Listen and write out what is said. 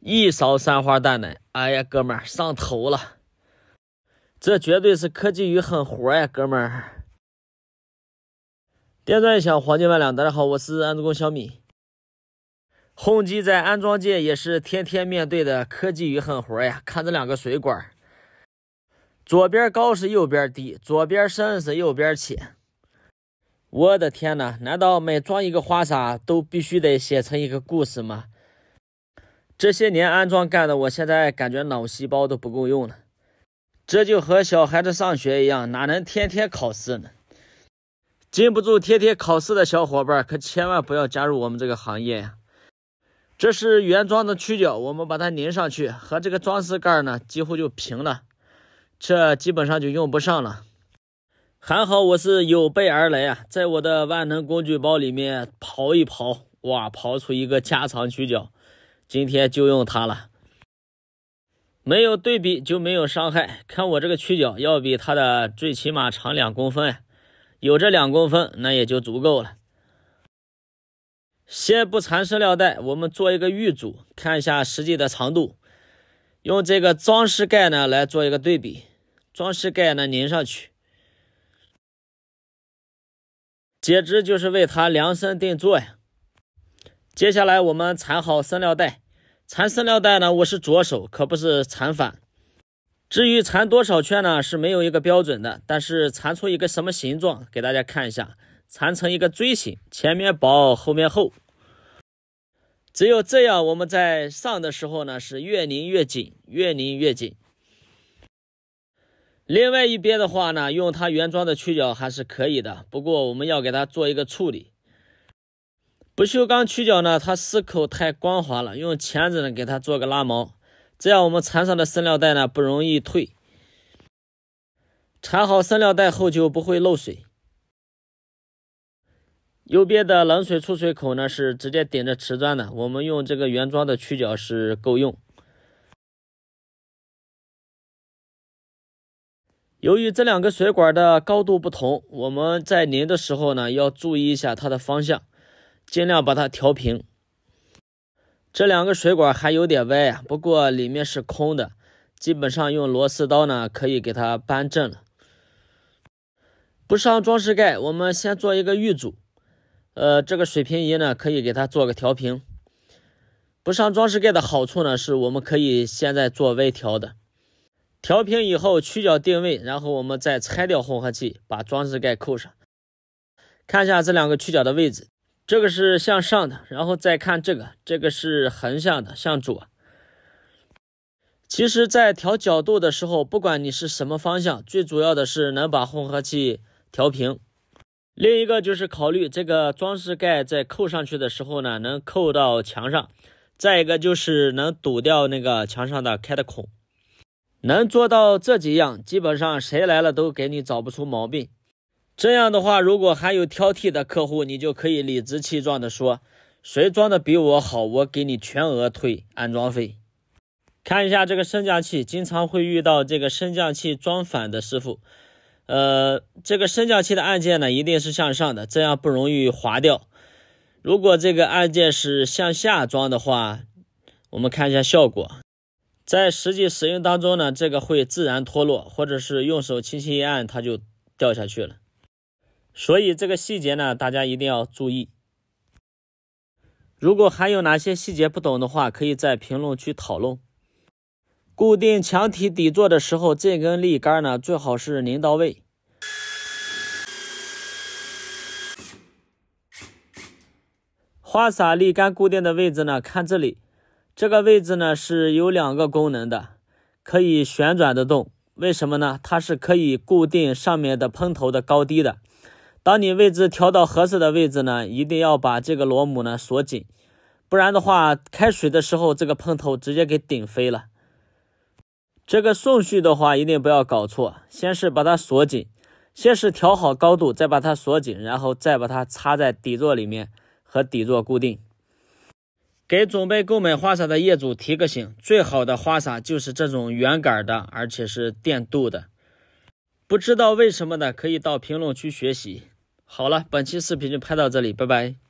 一勺三花淡奶，哎呀，哥们儿上头了，这绝对是科技与狠活呀，哥们儿！电钻一响，黄金万两。大家好，我是安装工小米。宏基在安装界也是天天面对的科技与狠活呀。看这两个水管，左边高是右边低，左边深是右边浅。我的天哪，难道每装一个花洒都必须得写成一个故事吗？这些年安装干的，我现在感觉脑细胞都不够用了。这就和小孩子上学一样，哪能天天考试呢？禁不住天天考试的小伙伴可千万不要加入我们这个行业呀。这是原装的曲角，我们把它拧上去，和这个装饰盖呢几乎就平了，这基本上就用不上了。还好我是有备而来啊，在我的万能工具包里面刨一刨，哇，刨出一个加长曲角，今天就用它了。没有对比就没有伤害，看我这个曲角要比它的最起码长2公分，有这2公分那也就足够了。先不缠生料带，我们做一个预组，看一下实际的长度。用这个装饰盖呢来做一个对比，装饰盖呢拧上去，简直就是为它量身定做呀。接下来我们缠好生料带，缠生料带呢我是左手，可不是缠反。至于缠多少圈呢是没有一个标准的，但是缠出一个什么形状给大家看一下，缠成一个锥形，前面薄后面厚。只有这样我们在上的时候呢是越拧越紧，越拧越紧。另外一边的话呢，用它原装的曲角还是可以的，不过我们要给它做一个处理。不锈钢曲角呢它丝口太光滑了，用钳子呢给它做个拉毛，这样我们缠上的生料带呢不容易退。缠好生料带后就不会漏水。右边的冷水出水口呢是直接顶着瓷砖的，我们用这个原装的曲角是够用。由于这两个水管的高度不同，我们在拧的时候呢要注意一下它的方向，尽量把它调平。这两个水管还有点歪啊，不过里面是空的，基本上用螺丝刀呢可以给它扳正了。不上装饰盖，我们先做一个预组。这个水平仪呢可以给它做个调平。不上装饰盖的好处呢是我们可以现在做微调的。调平以后曲角定位，然后我们再拆掉混合器，把装饰盖扣上。看一下这两个曲角的位置，这个是向上的，然后再看这个是横向的，向左。其实在调角度的时候，不管你是什么方向，最主要的是能把混合器调平。另一个就是考虑这个装饰盖在扣上去的时候呢，能扣到墙上。再一个就是能堵掉那个墙上的开的孔。能做到这几样，基本上谁来了都给你找不出毛病。这样的话，如果还有挑剔的客户，你就可以理直气壮的说，谁装的比我好，我给你全额退安装费。看一下这个升降器，经常会遇到这个升降器装反的师傅。这个升降器的按键呢一定是向上的，这样不容易滑掉。如果这个按键是向下装的话，我们看一下效果。在实际使用当中呢，这个会自然脱落，或者是用手轻轻一按它就掉下去了。所以这个细节呢大家一定要注意。如果还有哪些细节不懂的话，可以在评论区讨论。固定墙体底座的时候，这根立杆呢最好是拧到位。花洒立杆固定的位置呢，看这里，这个位置呢是有2个功能的，可以旋转的动。为什么呢？它是可以固定上面的喷头的高低的。当你位置调到合适的位置呢，一定要把这个螺母呢锁紧，不然的话开水的时候这个喷头直接给顶飞了。这个顺序的话一定不要搞错，先是把它锁紧，先是调好高度，再把它锁紧，然后再把它插在底座里面和底座固定。给准备购买花洒的业主提个醒，最好的花洒就是这种圆杆的，而且是电镀的。不知道为什么的可以到评论区学习。好了，本期视频就拍到这里，拜拜。